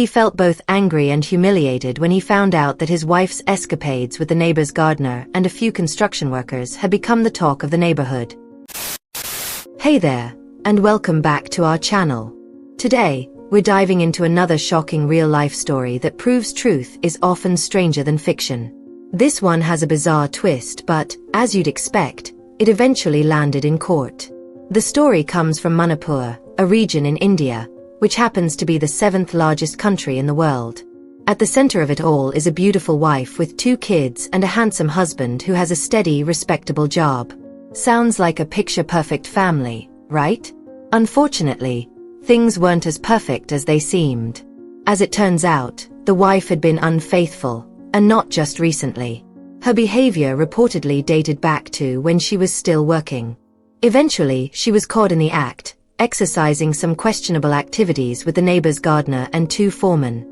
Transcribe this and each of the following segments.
He felt both angry and humiliated when he found out that his wife's escapades with the neighbor's gardener and a few construction workers had become the talk of the neighborhood. Hey there, and welcome back to our channel. Today, we're diving into another shocking real-life story that proves truth is often stranger than fiction. This one has a bizarre twist, but, as you'd expect, it eventually landed in court. The story comes from Manipur, a region in India, which happens to be the 7th largest country in the world. At the center of it all is a beautiful wife with 2 kids and a handsome husband who has a steady, respectable job. Sounds like a picture-perfect family, right? Unfortunately, things weren't as perfect as they seemed. As it turns out, the wife had been unfaithful, and not just recently. Her behavior reportedly dated back to when she was still working. Eventually, she was caught in the act, exercising some questionable activities with the neighbor's gardener and 2 foremen,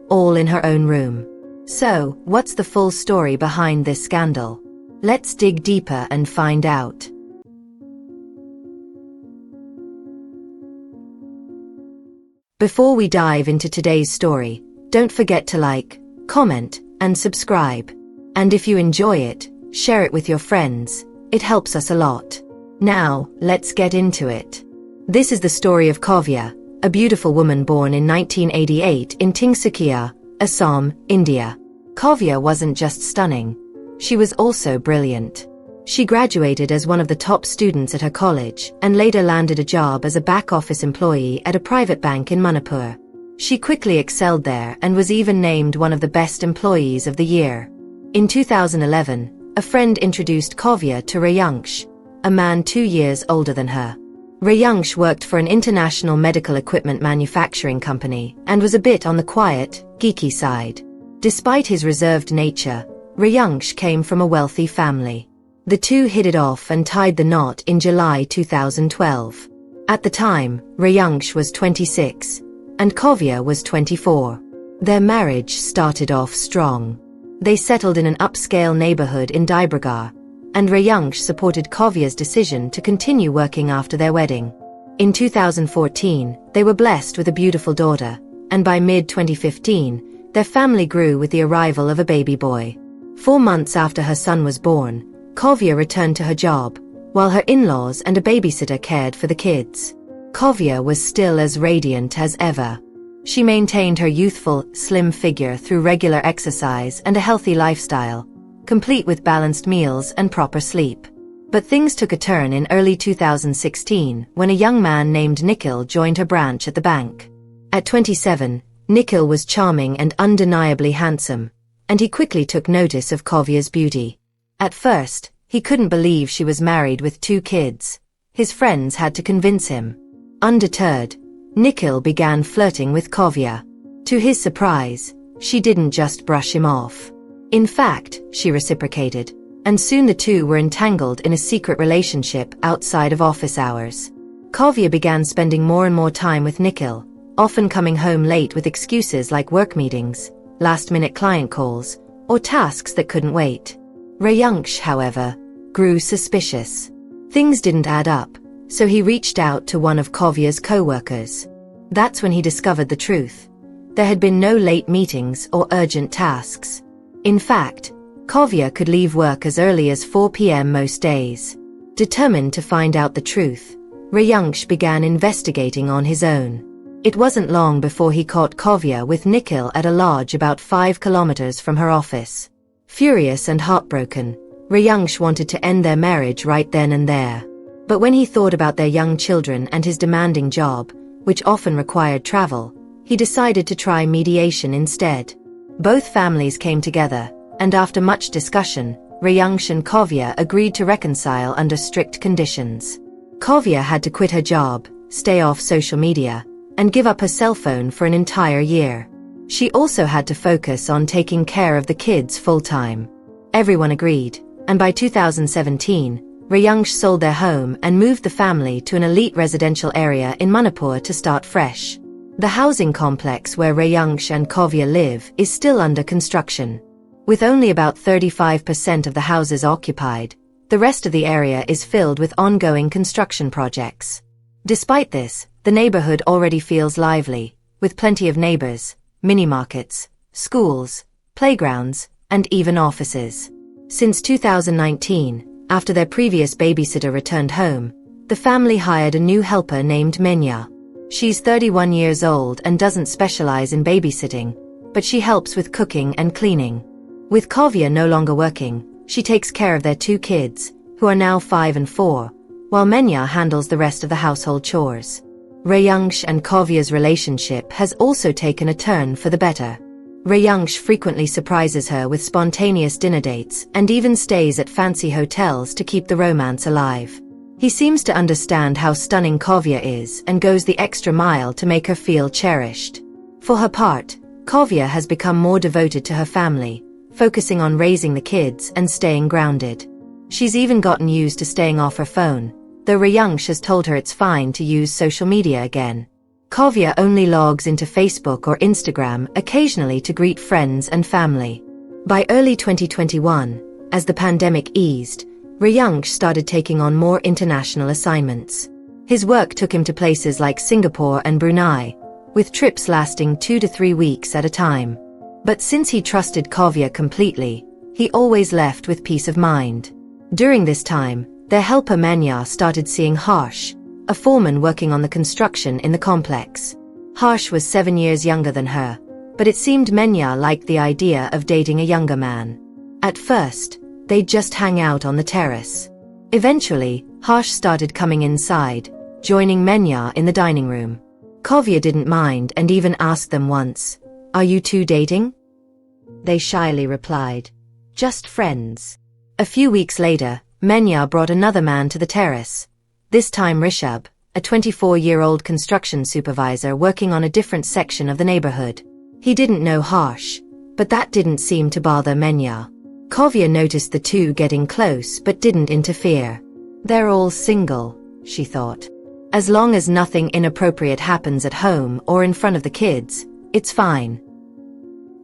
all in her own room. So, what's the full story behind this scandal? Let's dig deeper and find out. Before we dive into today's story, don't forget to like, comment, and subscribe. And if you enjoy it, share it with your friends. It helps us a lot. Now, let's get into it. This is the story of Kavya, a beautiful woman born in 1988 in Tinsukia, Assam, India. Kavya wasn't just stunning. She was also brilliant. She graduated as one of the top students at her college and later landed a job as a back-office employee at a private bank in Manipur. She quickly excelled there and was even named one of the best employees of the year. In 2011, a friend introduced Kavya to Rayansh, a man 2 years older than her. Rayansh worked for an international medical equipment manufacturing company and was a bit on the quiet, geeky side. Despite his reserved nature, Rayansh came from a wealthy family. The two hit it off and tied the knot in July 2012. At the time, Rayansh was 26, and Kavya was 24. Their marriage started off strong. They settled in an upscale neighborhood in Dibrugarh, and Rayansh supported Kavya's decision to continue working after their wedding. In 2014, they were blessed with a beautiful daughter, and by mid-2015, their family grew with the arrival of a baby boy. 4 months after her son was born, Kavya returned to her job, while her in-laws and a babysitter cared for the kids. Kavya was still as radiant as ever. She maintained her youthful, slim figure through regular exercise and a healthy lifestyle, complete with balanced meals and proper sleep. But things took a turn in early 2016 when a young man named Nikhil joined her branch at the bank. At 27, Nikhil was charming and undeniably handsome, and he quickly took notice of Kavya's beauty. At first, he couldn't believe she was married with 2 kids. His friends had to convince him. Undeterred, Nikhil began flirting with Kavya. To his surprise, she didn't just brush him off. In fact, she reciprocated, and soon the two were entangled in a secret relationship outside of office hours. Kavya began spending more and more time with Nikhil, often coming home late with excuses like work meetings, last-minute client calls, or tasks that couldn't wait. Rayansh, however, grew suspicious. Things didn't add up, so he reached out to one of Kavya's co-workers. That's when he discovered the truth. There had been no late meetings or urgent tasks. In fact, Kavya could leave work as early as 4 p.m. most days. Determined to find out the truth, Rayansh began investigating on his own. It wasn't long before he caught Kavya with Nikhil at a lodge about 5 kilometers from her office. Furious and heartbroken, Rayansh wanted to end their marriage right then and there. But when he thought about their young children and his demanding job, which often required travel, he decided to try mediation instead. Both families came together, and after much discussion, Rayansh and Kavya agreed to reconcile under strict conditions. Kavya had to quit her job, stay off social media, and give up her cell phone for an entire year. She also had to focus on taking care of the kids full-time. Everyone agreed, and by 2017, Rayansh sold their home and moved the family to an elite residential area in Manipur to start fresh. The housing complex where Rayansh and Kavya live is still under construction. With only about 35% of the houses occupied, the rest of the area is filled with ongoing construction projects. Despite this, the neighborhood already feels lively, with plenty of neighbors, mini-markets, schools, playgrounds, and even offices. Since 2019, after their previous babysitter returned home, the family hired a new helper named Menya. She's 31 years old and doesn't specialize in babysitting, but she helps with cooking and cleaning. With Kavya no longer working, she takes care of their two kids, who are now 5 and 4, while Menya handles the rest of the household chores. Rayansh and Kavya's relationship has also taken a turn for the better. Rayansh frequently surprises her with spontaneous dinner dates and even stays at fancy hotels to keep the romance alive. He seems to understand how stunning Kavya is and goes the extra mile to make her feel cherished. For her part, Kavya has become more devoted to her family, focusing on raising the kids and staying grounded. She's even gotten used to staying off her phone, though Rayansh has told her it's fine to use social media again. Kavya only logs into Facebook or Instagram occasionally to greet friends and family. By early 2021, as the pandemic eased, Rayansh started taking on more international assignments. His work took him to places like Singapore and Brunei, with trips lasting 2 to 3 weeks at a time. But since he trusted Kavya completely, he always left with peace of mind. During this time, their helper Menya started seeing Harsh, a foreman working on the construction in the complex. Harsh was 7 years younger than her, but it seemed Menya liked the idea of dating a younger man. At first, they'd just hang out on the terrace. Eventually, Harsh started coming inside, joining Menya in the dining room. Kavya didn't mind and even asked them once, "Are you two dating?" They shyly replied, "Just friends." A few weeks later, Menya brought another man to the terrace. This time Rishabh, a 24-year-old construction supervisor working on a different section of the neighborhood. He didn't know Harsh, but that didn't seem to bother Menya. Kavya noticed the two getting close but didn't interfere. They're all single, she thought. As long as nothing inappropriate happens at home or in front of the kids, it's fine.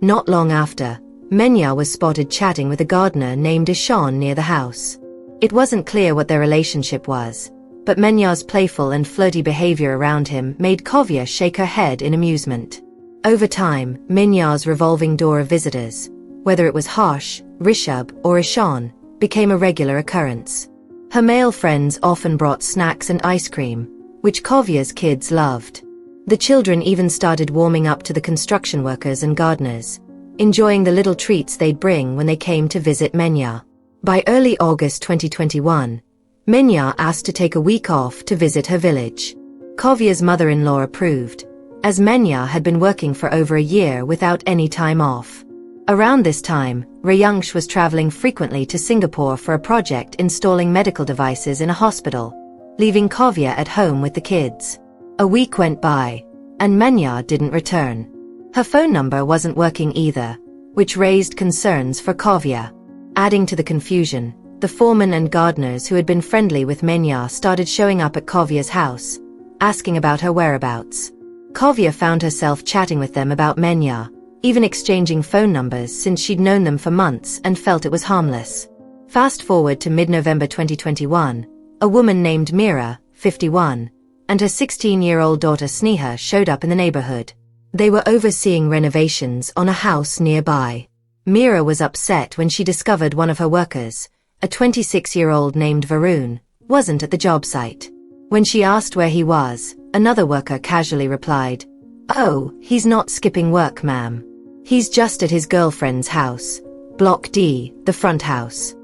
Not long after, Menya was spotted chatting with a gardener named Ishan near the house. It wasn't clear what their relationship was, but Menya's playful and flirty behavior around him made Kavya shake her head in amusement. Over time, Menya's revolving door of visitors, whether it was Harsh, Rishabh, or Ishan, became a regular occurrence. Her male friends often brought snacks and ice cream, which Kavya's kids loved. The children even started warming up to the construction workers and gardeners, enjoying the little treats they'd bring when they came to visit Menya. By early August 2021, Menya asked to take a week off to visit her village. Kavya's mother-in-law approved, as Menya had been working for over a year without any time off. Around this time, Rayansh was traveling frequently to Singapore for a project installing medical devices in a hospital, leaving Kavya at home with the kids. A week went by, and Menya didn't return. Her phone number wasn't working either, which raised concerns for Kavya. Adding to the confusion, the foreman and gardeners who had been friendly with Menya started showing up at Kavya's house, asking about her whereabouts. Kavya found herself chatting with them about Menya, even exchanging phone numbers since she'd known them for months and felt it was harmless. Fast forward to mid-November 2021, a woman named Mira, 51, and her 16-year-old daughter Sneha showed up in the neighborhood. They were overseeing renovations on a house nearby. Mira was upset when she discovered one of her workers, a 26-year-old named Varun, wasn't at the job site. When she asked where he was, another worker casually replied, "Oh, he's not skipping work, ma'am. He's just at his girlfriend's house, Block D, the front house."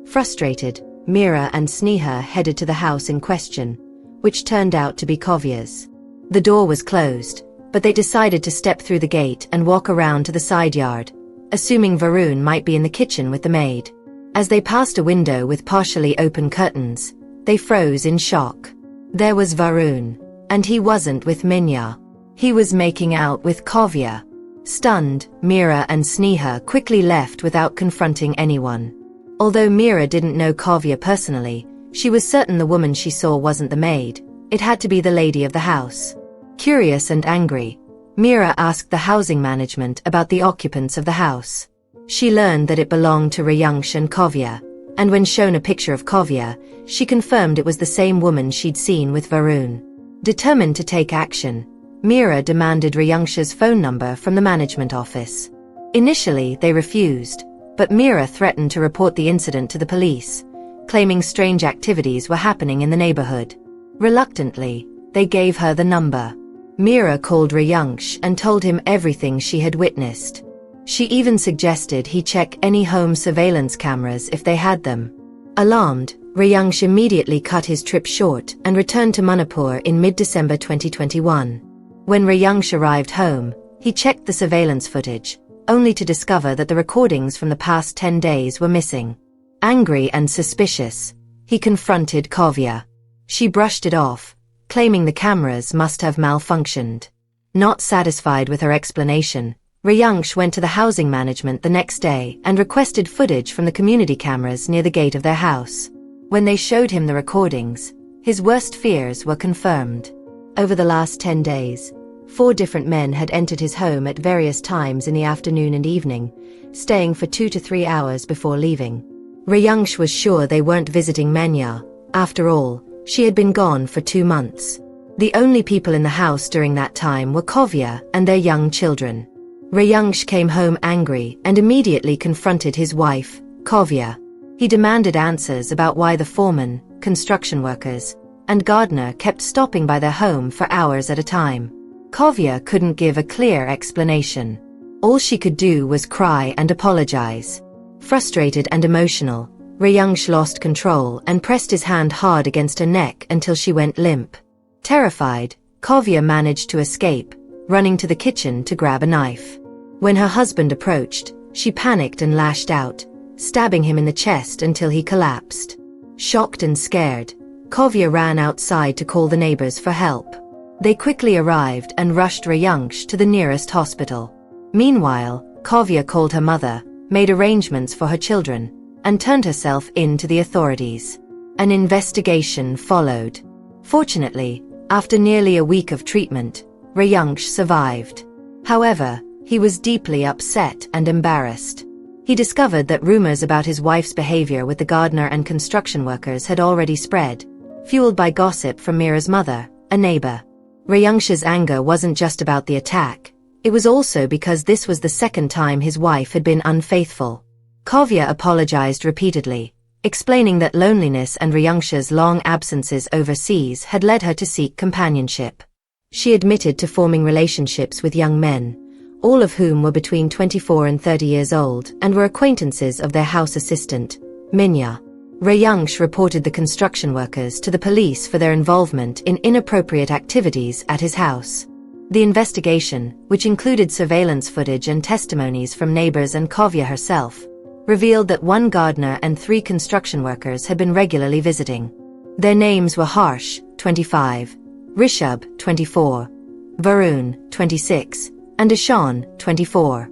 Frustrated, Mira and Sneha headed to the house in question, which turned out to be Kavya's. The door was closed, but they decided to step through the gate and walk around to the side yard, assuming Varun might be in the kitchen with the maid. As they passed a window with partially open curtains, they froze in shock. There was Varun, and he wasn't with Menya. He was making out with Kavya. Stunned, Mira and Sneha quickly left without confronting anyone. Although Mira didn't know Kavya personally, she was certain the woman she saw wasn't the maid. It had to be the lady of the house. Curious and angry, Mira asked the housing management about the occupants of the house. She learned that it belonged to Rayansh and Kavya, and when shown a picture of Kavya, she confirmed it was the same woman she'd seen with Varun. Determined to take action, Mira demanded Rayangsha's phone number from the management office. Initially, they refused, but Mira threatened to report the incident to the police, claiming strange activities were happening in the neighborhood. Reluctantly, they gave her the number. Mira called Rayangsh and told him everything she had witnessed. She even suggested he check any home surveillance cameras if they had them. Alarmed, Rayangsh immediately cut his trip short and returned to Manipur in mid-December 2021. When Rayangsh arrived home, he checked the surveillance footage, only to discover that the recordings from the past 10 days were missing. Angry and suspicious, he confronted Kavya. She brushed it off, claiming the cameras must have malfunctioned. Not satisfied with her explanation, Rayangsh went to the housing management the next day and requested footage from the community cameras near the gate of their house. When they showed him the recordings, his worst fears were confirmed. Over the last 10 days, 4 different men had entered his home at various times in the afternoon and evening, staying for 2 to 3 hours before leaving. Rayangsh was sure they weren't visiting Menya. After all, she had been gone for 2 months. The only people in the house during that time were Kavya and their young children. Rayangsh came home angry and immediately confronted his wife, Kavya. He demanded answers about why the foreman, construction workers, and gardener kept stopping by their home for hours at a time. Kavya couldn't give a clear explanation. All she could do was cry and apologize. Frustrated and emotional, Rayangsh lost control and pressed his hand hard against her neck until she went limp. Terrified, Kavya managed to escape, running to the kitchen to grab a knife. When her husband approached, she panicked and lashed out, stabbing him in the chest until he collapsed. Shocked and scared, Kavya ran outside to call the neighbors for help. They quickly arrived and rushed Rayangsh to the nearest hospital. Meanwhile, Kavya called her mother, made arrangements for her children, and turned herself in to the authorities. An investigation followed. Fortunately, after nearly a week of treatment, Rayangsh survived. However, he was deeply upset and embarrassed. He discovered that rumors about his wife's behavior with the gardener and construction workers had already spread, fueled by gossip from Mira's mother, a neighbor. Rayangsh's anger wasn't just about the attack, it was also because this was the second time his wife had been unfaithful. Kavya apologized repeatedly, explaining that loneliness and Rayangsh's long absences overseas had led her to seek companionship. She admitted to forming relationships with young men, all of whom were between 24 and 30 years old and were acquaintances of their house assistant, Minya. Rayangsh reported the construction workers to the police for their involvement in inappropriate activities at his house. The investigation, which included surveillance footage and testimonies from neighbors and Kavya herself, revealed that 1 gardener and 3 construction workers had been regularly visiting. Their names were Harsh, 25, Rishabh, 24, Varun, 26, and Ishan, 24.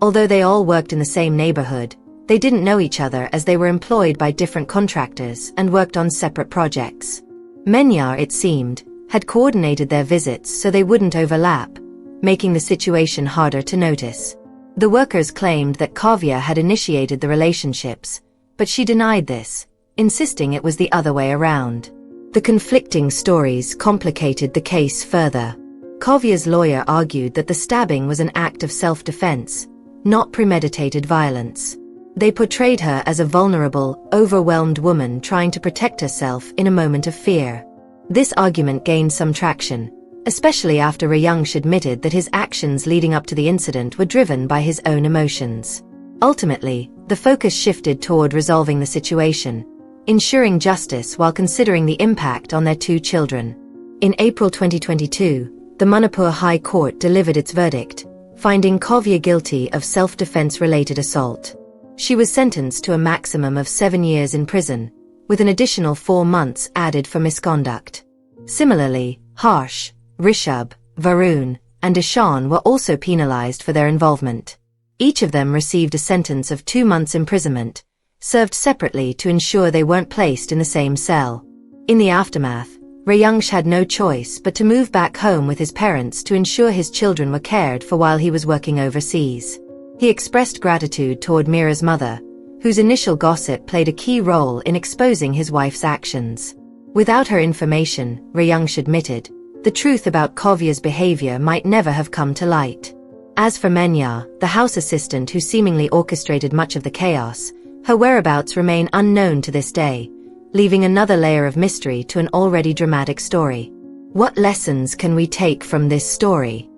Although they all worked in the same neighborhood, they didn't know each other as they were employed by different contractors and worked on separate projects. Menyar, it seemed, had coordinated their visits so they wouldn't overlap, making the situation harder to notice. The workers claimed that Kavya had initiated the relationships, but she denied this, insisting it was the other way around. The conflicting stories complicated the case further. Kavya's lawyer argued that the stabbing was an act of self-defense, not premeditated violence. They portrayed her as a vulnerable, overwhelmed woman trying to protect herself in a moment of fear. This argument gained some traction, especially after Rayangsh admitted that his actions leading up to the incident were driven by his own emotions. Ultimately, the focus shifted toward resolving the situation, ensuring justice while considering the impact on their 2 children. In April 2022, the Manipur High Court delivered its verdict, finding Kavya guilty of self-defense-related assault. She was sentenced to a maximum of 7 years in prison, with an additional 4 months added for misconduct. Similarly, Harsh, Rishabh, Varun, and Ishan were also penalized for their involvement. Each of them received a sentence of 2 months imprisonment, served separately to ensure they weren't placed in the same cell. In the aftermath, Rayangsh had no choice but to move back home with his parents to ensure his children were cared for while he was working overseas. He expressed gratitude toward Mira's mother, whose initial gossip played a key role in exposing his wife's actions. Without her information, Rayangsh admitted, the truth about Kovya's behavior might never have come to light. As for Menya, the house assistant who seemingly orchestrated much of the chaos, her whereabouts remain unknown to this day, leaving another layer of mystery to an already dramatic story. What lessons can we take from this story?